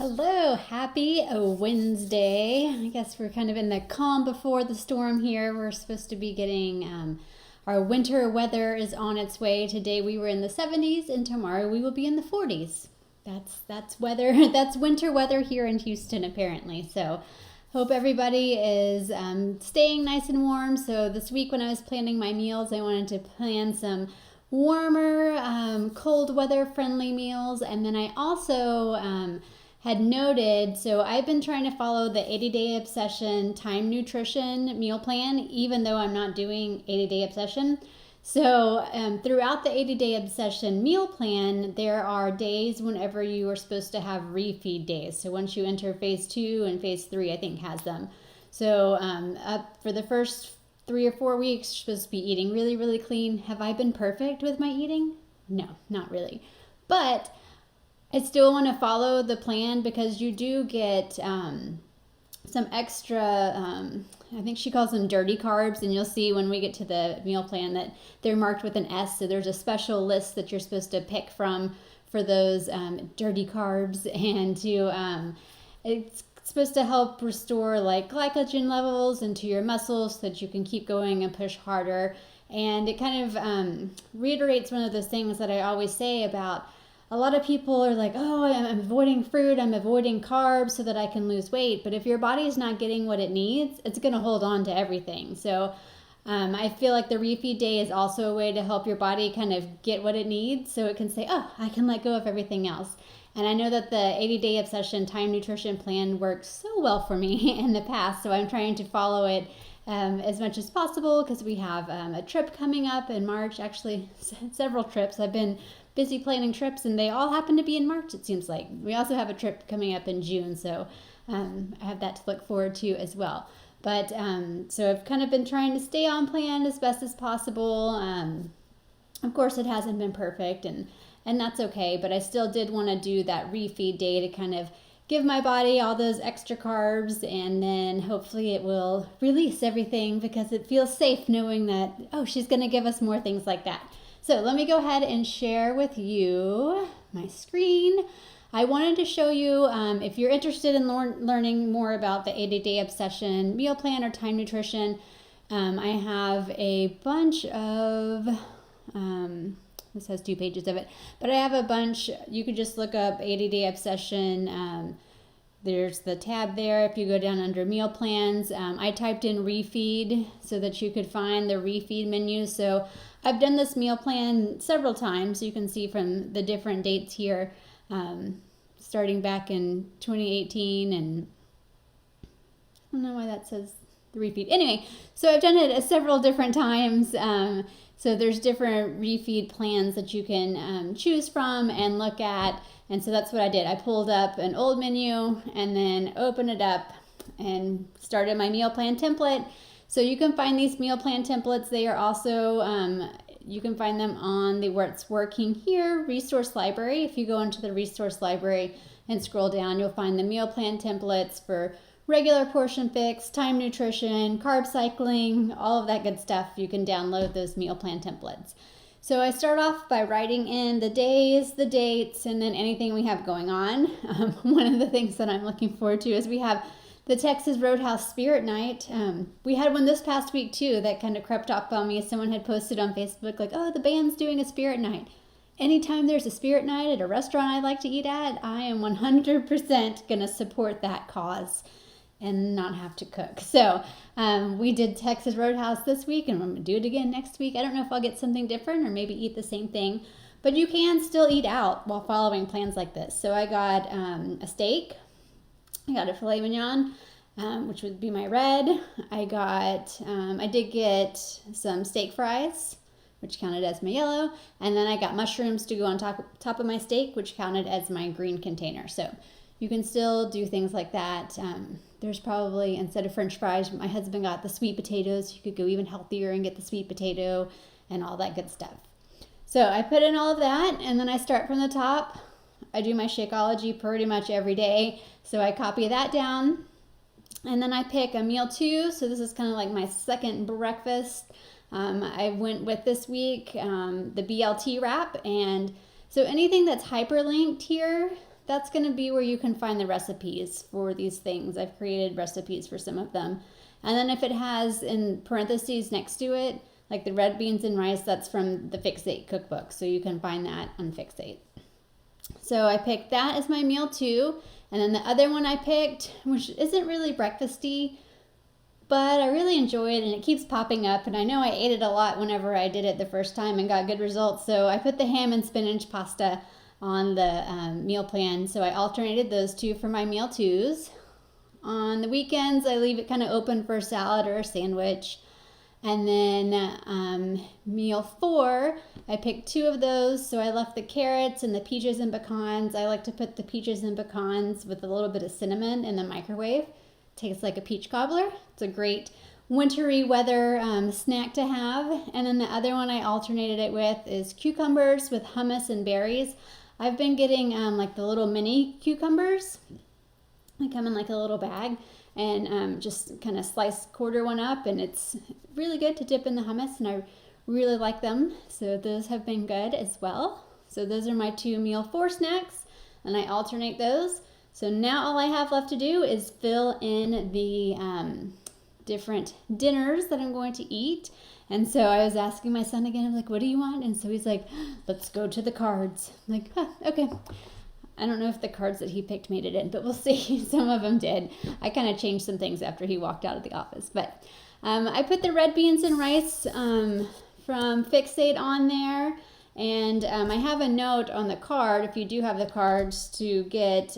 Hello, happy Wednesday. I guess we're kind of in the calm before the storm here. We're supposed to be getting our winter weather is on its way. Today we were in the 70s and tomorrow we will be in the 40s. That's weather. That's winter weather here in Houston apparently. So hope everybody is staying nice and warm. So this week when I was planning my meals, I wanted to plan some warmer, cold weather friendly meals, and then I also had noted, so I've been trying to follow the 80-day obsession time nutrition meal plan, even though I'm not doing 80-day obsession. So throughout the 80-day obsession meal plan, there are days whenever you are supposed to have refeed days. So once you enter phase 2 and phase 3, I think has them. So up for the first 3 or 4 weeks, you're supposed to be eating really, really clean. Have I been perfect with my eating? No, not really. But I still want to follow the plan because you do get some extra, I think she calls them dirty carbs, and you'll see when we get to the meal plan that they're marked with an S, so there's a special list that you're supposed to pick from for those dirty carbs, and it's supposed to help restore like glycogen levels into your muscles so that you can keep going and push harder. And it kind of reiterates one of those things that I always say about a lot of people are like, oh, I'm avoiding fruit, I'm avoiding carbs so that I can lose weight. But if your body is not getting what it needs, it's going to hold on to everything. So I feel like the refeed day is also a way to help your body kind of get what it needs so it can say, oh, I can let go of everything else. And I know that the 80-day obsession time nutrition plan worked so well for me in the past. So I'm trying to follow it as much as possible because we have a trip coming up in March, actually several trips. I've been busy planning trips and they all happen to be in March, it seems like. We also have a trip coming up in June, so I have that to look forward to as well. But so I've kind of been trying to stay on plan as best as possible. Of course, it hasn't been perfect, and that's okay, but I still did want to do that refeed day to kind of give my body all those extra carbs, and then hopefully it will release everything because it feels safe knowing that, oh, she's going to give us more things like that. So let me go ahead and share with you my screen. I wanted to show you, if you're interested in learning more about the 80-day obsession meal plan or time nutrition, I have a bunch of, this has 2 pages of it, but I have a bunch. You could just look up 80-day obsession. There's the tab there. If you go down under meal plans, I typed in refeed so that you could find the refeed menu. So I've done this meal plan several times. You can see from the different dates here, starting back in 2018, and I don't know why that says the refeed. Anyway, so I've done it several different times. So there's different refeed plans that you can choose from and look at. And so that's what I did. I pulled up an old menu and then opened it up and started my meal plan template. So you can find these meal plan templates. They are also, you can find them on the Where It's Working Here resource library. If you go into the resource library and scroll down, you'll find the meal plan templates for regular portion fix, time nutrition, carb cycling, all of that good stuff. You can download those meal plan templates. So I start off by writing in the days, the dates, and then anything we have going on. One of the things that I'm looking forward to is we have the Texas Roadhouse Spirit Night. We had one this past week too that kind of crept up on me. Someone had posted on Facebook like, oh, the band's doing a Spirit Night. Anytime there's a Spirit Night at a restaurant I like to eat at, I am 100% going to support that cause and not have to cook. So we did Texas Roadhouse this week, and I'm going to do it again next week. I don't know if I'll get something different or maybe eat the same thing, but you can still eat out while following plans like this. So I got a steak. I got a filet mignon, which would be my red. I did get some steak fries, which counted as my yellow, and then I got mushrooms to go on top of my steak, which counted as my green container. So you can still do things like that. There's probably, instead of French fries, my husband got the sweet potatoes. You could go even healthier and get the sweet potato and all that good stuff. So I put in all of that, and then I start from the top. I do my Shakeology pretty much every day. So I copy that down, and then I pick a meal 2. So this is kind of like my second breakfast. I went with this week the BLT wrap, and so anything that's hyperlinked here, that's going to be where you can find the recipes for these things. I've created recipes for some of them. And then if it has in parentheses next to it, like the red beans and rice, that's from the Fix8 cookbook. So you can find that on Fix8. So I picked that as my meal 2. And then the other one I picked, which isn't really breakfasty, but I really enjoy it and it keeps popping up. And I know I ate it a lot whenever I did it the first time and got good results. So I put the ham and spinach pasta on the meal plan. So I alternated those 2 for my meal 2s. On the weekends, I leave it kind of open for a salad or a sandwich. And then meal 4, I picked 2 of those. So I left the carrots and the peaches and pecans. I like to put the peaches and pecans with a little bit of cinnamon in the microwave. Tastes like a peach cobbler. It's a great wintry weather snack to have. And then the other one I alternated it with is cucumbers with hummus and berries. I've been getting like the little mini cucumbers. They come in like a little bag, and just kind of slice quarter one up, and it's really good to dip in the hummus, and I really like them. So those have been good as well. So those are my 2 meal 4 snacks, and I alternate those. So now all I have left to do is fill in the different dinners that I'm going to eat. And so I was asking my son again, I'm like, what do you want? And so he's like, let's go to the cards. I'm like, okay. I don't know if the cards that he picked made it in, but we'll see. Some of them did. I kind of changed some things after he walked out of the office. But I put the red beans and rice from Fix8 on there. And I have a note on the card, if you do have the cards, to get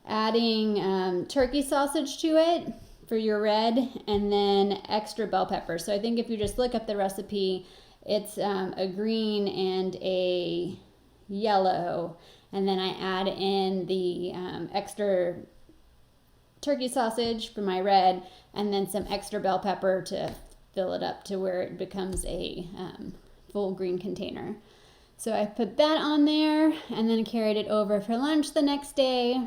adding turkey sausage to it for your red, and then extra bell pepper. So I think if you just look up the recipe, it's a green and a yellow. And then I add in the extra turkey sausage for my red, and then some extra bell pepper to fill it up to where it becomes a full green container. So I put that on there and then carried it over for lunch the next day.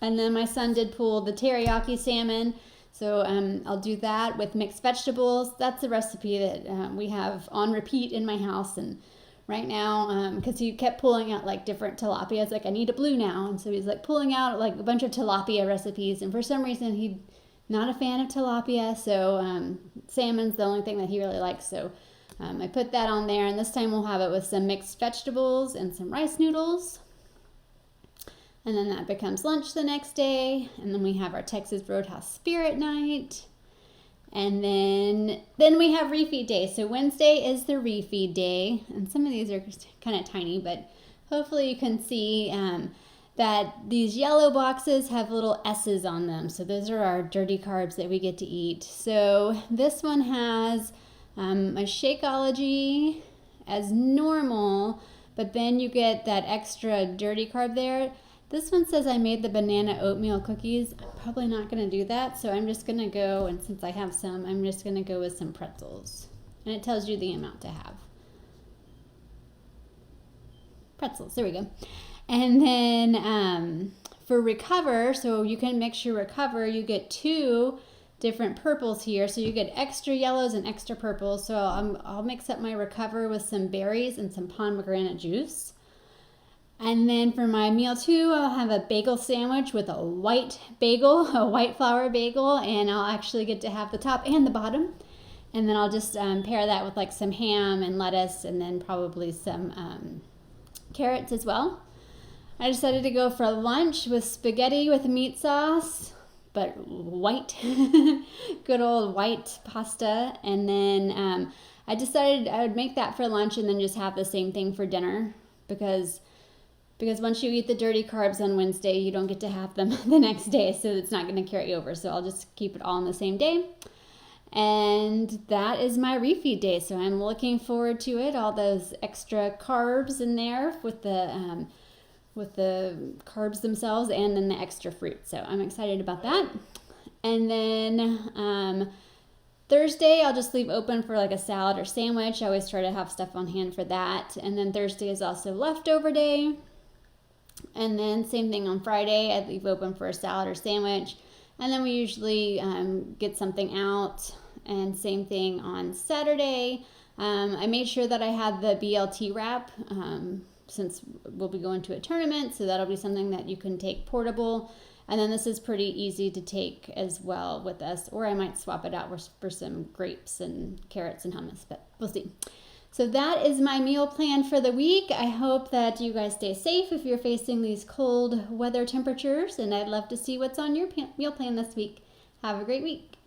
And then my son did pull the teriyaki salmon. So I'll do that with mixed vegetables. That's a recipe that we have on repeat in my house. And right now, because he kept pulling out like different tilapias, like I need a blue now. And so he's like pulling out like a bunch of tilapia recipes. And for some reason, he's not a fan of tilapia. So salmon's the only thing that he really likes. So I put that on there. And this time we'll have it with some mixed vegetables and some rice noodles. And then that becomes lunch the next day. And then we have our Texas Roadhouse Spirit Night. And then we have refeed day. So Wednesday is the refeed day. And some of these are kind of tiny, but hopefully you can see that these yellow boxes have little S's on them. So those are our dirty carbs that we get to eat. So this one has a Shakeology as normal, but then you get that extra dirty carb there. This one says I made the banana oatmeal cookies. I'm probably not going to do that, so I'm just going to go, and since I have some, I'm just going to go with some pretzels. And it tells you the amount to have. Pretzels, there we go. And then for Recover, so you can mix your Recover, you get 2 different purples here. So you get extra yellows and extra purples. So I'll mix up my Recover with some berries and some pomegranate juice. And then for my meal 2, I'll have a bagel sandwich with a white bagel, a white flour bagel, and I'll actually get to have the top and the bottom. And then I'll just pair that with like some ham and lettuce, and then probably some carrots as well. I decided to go for lunch with spaghetti with meat sauce, but white, good old white pasta. And then I decided I would make that for lunch and then just have the same thing for dinner, because once you eat the dirty carbs on Wednesday, you don't get to have them the next day, so it's not going to carry over. So I'll just keep it all on the same day. And that is my refeed day, so I'm looking forward to it. All those extra carbs in there with the carbs themselves, and then the extra fruit. So I'm excited about that. And then Thursday, I'll just leave open for like a salad or sandwich. I always try to have stuff on hand for that. And then Thursday is also leftover day. And then same thing on Friday, I leave open for a salad or sandwich. And then we usually get something out. And same thing on Saturday. I made sure that I had the BLT wrap since we'll be going to a tournament, so that'll be something that you can take portable. And then this is pretty easy to take as well with us, or I might swap it out for some grapes and carrots and hummus, but we'll see. So that is my meal plan for the week. I hope that you guys stay safe if you're facing these cold weather temperatures, and I'd love to see what's on your meal plan this week. Have a great week.